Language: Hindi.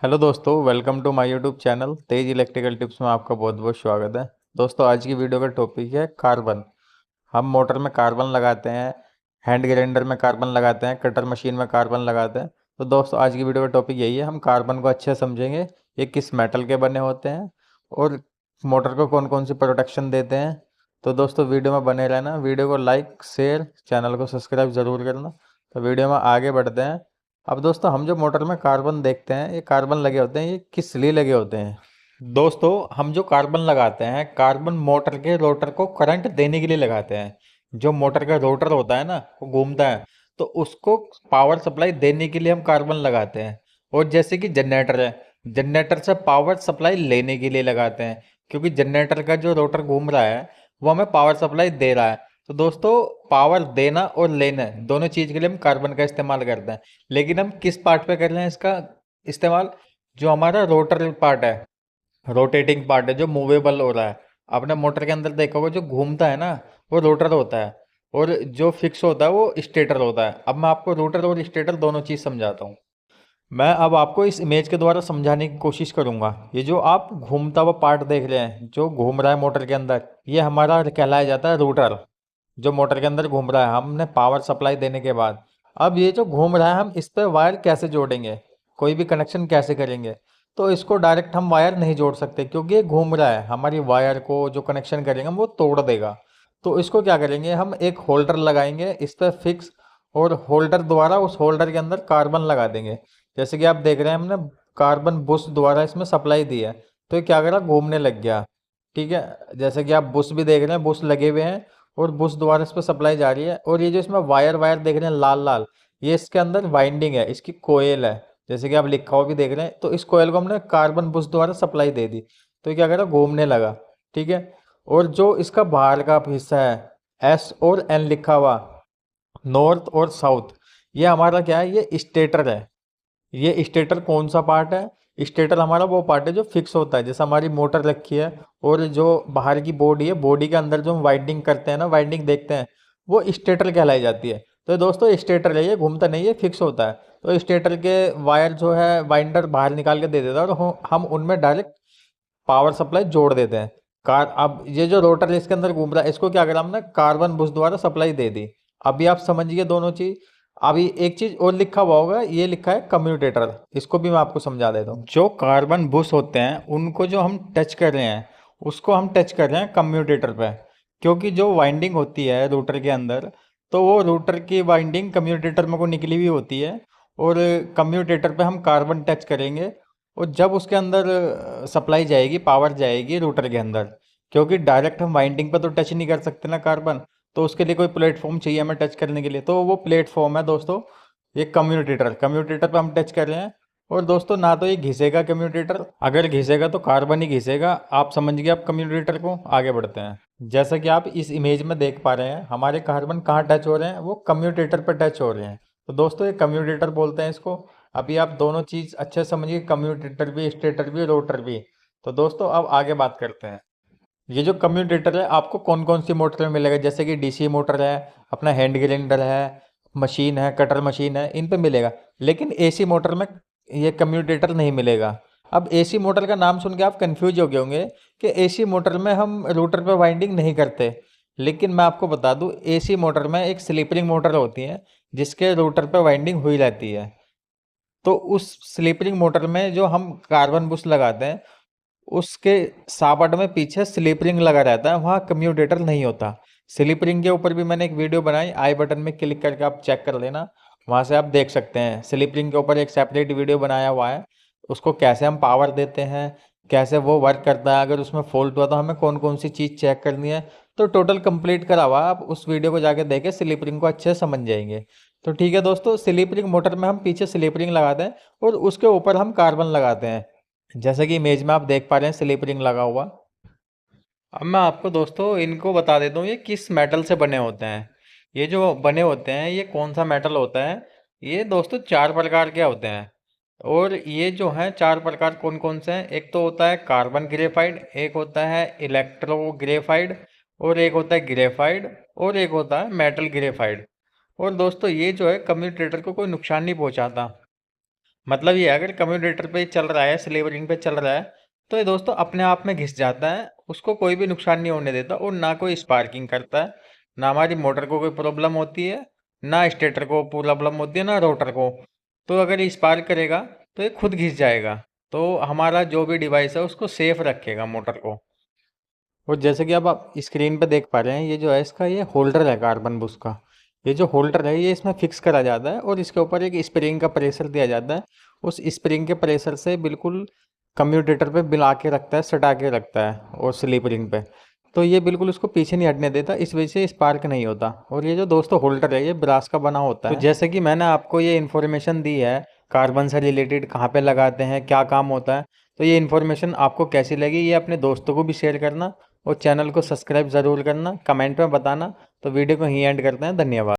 हेलो दोस्तों, welcome to my YouTube channel Tej electrical tips में आपका बहुत बहुत स्वागत है। दोस्तों, आज की वीडियो का टॉपिक है कार्बन। हम मोटर में कार्बन लगाते हैं, हैंड ग्राइंडर में कार्बन लगाते हैं, कटर मशीन में कार्बन लगाते हैं। तो दोस्तों, आज की वीडियो का टॉपिक यही है, हम कार्बन को अच्छे से समझेंगे, ये किस मेटल के बने होते हैं और मोटर को कौन कौन सी प्रोटेक्शन देते हैं। तो दोस्तों, वीडियो में बने रहना, वीडियो को लाइक शेयर, चैनल को सब्सक्राइब ज़रूर करना। तो वीडियो में आगे बढ़ते हैं। अब दोस्तों, हम जो मोटर में कार्बन देखते हैं, ये कार्बन लगे होते हैं, ये किस लिए लगे होते हैं? दोस्तों, हम जो कार्बन लगाते हैं, कार्बन मोटर के रोटर को करंट देने के लिए लगाते हैं। जो मोटर का रोटर होता है ना, वो घूमता है, तो उसको पावर सप्लाई देने के लिए हम कार्बन लगाते हैं। और जैसे कि जनरेटर है, जनरेटर से पावर सप्लाई लेने के लिए लगाते हैं, क्योंकि जनरेटर का जो रोटर घूम रहा है वो हमें पावर सप्लाई दे रहा है। तो दोस्तों, पावर देना और लेना दोनों चीज के लिए हम कार्बन का इस्तेमाल करते हैं। लेकिन हम किस पार्ट पे कर रहे हैं इसका इस्तेमाल? जो हमारा रोटर पार्ट है, रोटेटिंग पार्ट है, जो मूवेबल हो रहा है। आपने मोटर के अंदर देखा होगा, जो घूमता है ना, वो रोटर होता है, और जो फिक्स होता है वो स्टेटर होता है। अब मैं आपको रोटर और स्टेटर दोनों चीज समझाता हूँ। मैं अब आपको इस इमेज के द्वारा समझाने की कोशिश करूंगा। ये जो आप घूमता हुआ पार्ट देख रहे हैं, जो घूम रहा है मोटर के अंदर, ये हमारा कहलाया जाता है रोटर। जो मोटर के अंदर घूम रहा है, हमने पावर सप्लाई देने के बाद, अब ये जो घूम रहा है, हम इस पे वायर कैसे जोड़ेंगे, कोई भी कनेक्शन कैसे करेंगे? तो इसको डायरेक्ट हम वायर नहीं जोड़ सकते, क्योंकि ये घूम रहा है, हमारी वायर को जो कनेक्शन करेंगे हम वो तोड़ देगा। तो इसको क्या करेंगे, हम एक होल्डर लगाएंगे इस पर फिक्स, और होल्डर द्वारा उस होल्डर के अंदर कार्बन लगा देंगे। जैसे कि आप देख रहे हैं, हमने कार्बन बुश द्वारा इसमें सप्लाई दी है, तो ये क्या करा, घूमने लग गया। ठीक है, जैसे कि आप बुश भी देख रहे हैं, बुश लगे हुए हैं, और बुश द्वारा इस पर सप्लाई जा रही है। और ये जो इसमें वायर वायर देख रहे हैं लाल लाल, ये इसके अंदर वाइंडिंग है, इसकी कोयल है। जैसे कि आप लिखा हुआ भी देख रहे हैं, तो इस कोयल को हमने कार्बन बुश द्वारा सप्लाई दे दी, तो ये क्या करा, घूमने लगा। ठीक है, और जो इसका बाहर का हिस्सा है, एस और एन लिखा हुआ, नॉर्थ और साउथ, ये हमारा क्या है, ये स्टेटर है। ये स्टेटर कौन सा पार्ट है? स्टेटर हमारा वो पार्ट है जो फिक्स होता है, जैसे हमारी मोटर रखी है, और जो बाहर की बॉडी है, बॉडी के अंदर जो हम वाइंडिंग करते हैं ना, वाइंडिंग देखते हैं, वो स्टेटर कहलाई जाती है। तो दोस्तों, स्टेटर है, ये घूमता नहीं है, फिक्स होता है। तो स्टेटर के वायर जो है, वाइंडर बाहर निकाल के दे देता है, और हम उनमें डायरेक्ट पावर सप्लाई जोड़ देते हैं। कार अब ये जो रोटर इसके अंदर घूम रहा है, इसको क्या करा हमने, कार्बन बुश द्वारा सप्लाई दे दी। अभी आप समझिए दोनों चीज। अभी एक चीज और लिखा हुआ होगा, ये लिखा है कम्यूटेटर, इसको भी मैं आपको समझा देता हूँ। जो कार्बन बुश होते हैं, उनको जो हम टच कर रहे हैं, उसको हम टच कर रहे हैं कम्यूटेटर पे। क्योंकि जो वाइंडिंग होती है रोटर के अंदर, तो वो रोटर की वाइंडिंग कम्यूटेटर में को निकली हुई होती है, और कम्यूटेटर पे हम कार्बन टच करेंगे, और जब उसके अंदर सप्लाई जाएगी, पावर जाएगी रोटर के अंदर, क्योंकि डायरेक्ट हम वाइंडिंग पर तो टच नहीं कर सकते ना कार्बन, तो उसके लिए कोई प्लेटफॉर्म चाहिए हमें टच करने के लिए, तो वो प्लेटफॉर्म है दोस्तों, ये कम्यूटेटर। कम्यूटेटर पे हम टच कर रहे हैं। और दोस्तों, ना तो ये घिसेगा कम्यूटेटर, अगर घिसेगा तो कार्बन ही घिसेगा। आप समझ गए आप कम्यूटेटर को। आगे बढ़ते हैं। जैसा कि आप इस इमेज में देख पा रहे हैं, हमारे कार्बन कहाँ टच हो रहे हैं, वो कम्यूटेटर पर टच हो रहे हैं। तो दोस्तों, ये कम्यूटेटर बोलते हैं इसको। अभी आप दोनों चीज अच्छे से समझिए, कम्यूटेटर भी, स्टेटर भी, रोटर भी। तो दोस्तों, अब आगे बात करते हैं। ये जो कम्यूटेटर है, आपको कौन कौन सी मोटर में मिलेगा? जैसे कि डीसी मोटर है, अपना हैंड ग्राइंडर है, मशीन है, कटर मशीन है, इन पे मिलेगा। लेकिन एसी मोटर में ये कम्यूटेटर नहीं मिलेगा। अब एसी मोटर का नाम सुन के आप कंफ्यूज हो गए होंगे कि एसी मोटर में हम रोटर पे वाइंडिंग नहीं करते। लेकिन मैं आपको बता दूं, एसी मोटर में एक स्लिपरिंग मोटर होती है, जिसके रोटर पे वाइंडिंग हुई रहती है। तो उस स्लीपरिंग मोटर में जो हम कार्बन बुश लगाते हैं, उसके सापट में पीछे स्लीप रिंग लगा रहता है, वहाँ कम्यूटेटर नहीं होता। स्लीप रिंग के ऊपर भी मैंने एक वीडियो बनाई, आई बटन में क्लिक करके आप चेक कर लेना, वहाँ से आप देख सकते हैं। स्लीप रिंग के ऊपर एक सेपरेट वीडियो बनाया हुआ है, उसको कैसे हम पावर देते हैं, कैसे वो वर्क करता है, अगर उसमें फॉल्ट हुआ तो हमें कौन कौन सी चीज़ चेक करनी है। तो टोटल कंप्लीट करा हुआ है, आप उस वीडियो को जाके देखे, स्लीप रिंग को अच्छे से समझ जाएंगे। तो ठीक है दोस्तों, स्लीप रिंग मोटर में हम पीछे स्लीप रिंग लगाते हैं, और उसके ऊपर हम कार्बन लगाते हैं, जैसे कि इमेज में आप देख पा रहे हैं, स्लिप रिंग लगा हुआ। अब मैं आपको दोस्तों इनको बता देता हूँ, ये किस मेटल से बने होते हैं। ये जो बने होते हैं, ये कौन सा मेटल होता है? ये दोस्तों चार प्रकार के होते हैं। और ये जो हैं चार प्रकार कौन कौन से हैं? एक तो होता है कार्बन ग्रेफाइड, एक होता है इलेक्ट्रो ग्रेफाइड, और एक होता है ग्रेफाइड, और एक होता है मेटल ग्रेफाइड। और दोस्तों, ये जो है कम्यूटेटर को कोई नुकसान नहीं पहुंचाता। मतलब ये अगर कम्यूटेटर पे चल रहा है, स्लीव रिंग पे चल रहा है, तो ये दोस्तों अपने आप में घिस जाता है, उसको कोई भी नुकसान नहीं होने देता और ना कोई स्पार्किंग करता है, ना हमारी मोटर को कोई प्रॉब्लम होती है, ना स्टेटर को प्रॉब्लम होती है, ना रोटर को। तो अगर ये स्पार्क करेगा तो ये खुद घिस जाएगा। तो हमारा जो भी डिवाइस है उसको सेफ रखेगा मोटर को। और जैसे कि अब आप स्क्रीन पे देख पा रहे हैं, ये जो है इसका ये होल्डर है कार्बन बुश का। ये जो होल्डर है ये इसमें फिक्स करा जाता है और इसके ऊपर एक स्प्रिंग का प्रेशर दिया जाता है। उस स्प्रिंग के प्रेशर से बिल्कुल कम्यूटेटर पे मिला के रखता है, सटा के रखता है और स्लिप रिंग पे। तो ये बिल्कुल उसको पीछे नहीं हटने देता, इस वजह से स्पार्क नहीं होता। और ये जो दोस्तों होल्डर है ये ब्रास का बना होता है। तो जैसे कि मैंने आपको ये इन्फॉर्मेशन दी है कार्बन से रिलेटेड, कहाँ पे लगाते हैं, क्या काम होता है, तो ये इन्फॉर्मेशन आपको कैसी लगी ये अपने दोस्तों को भी शेयर करना और चैनल को सब्सक्राइब ज़रूर करना, कमेंट में बताना। तो वीडियो को यहीं एंड करते हैं, धन्यवाद।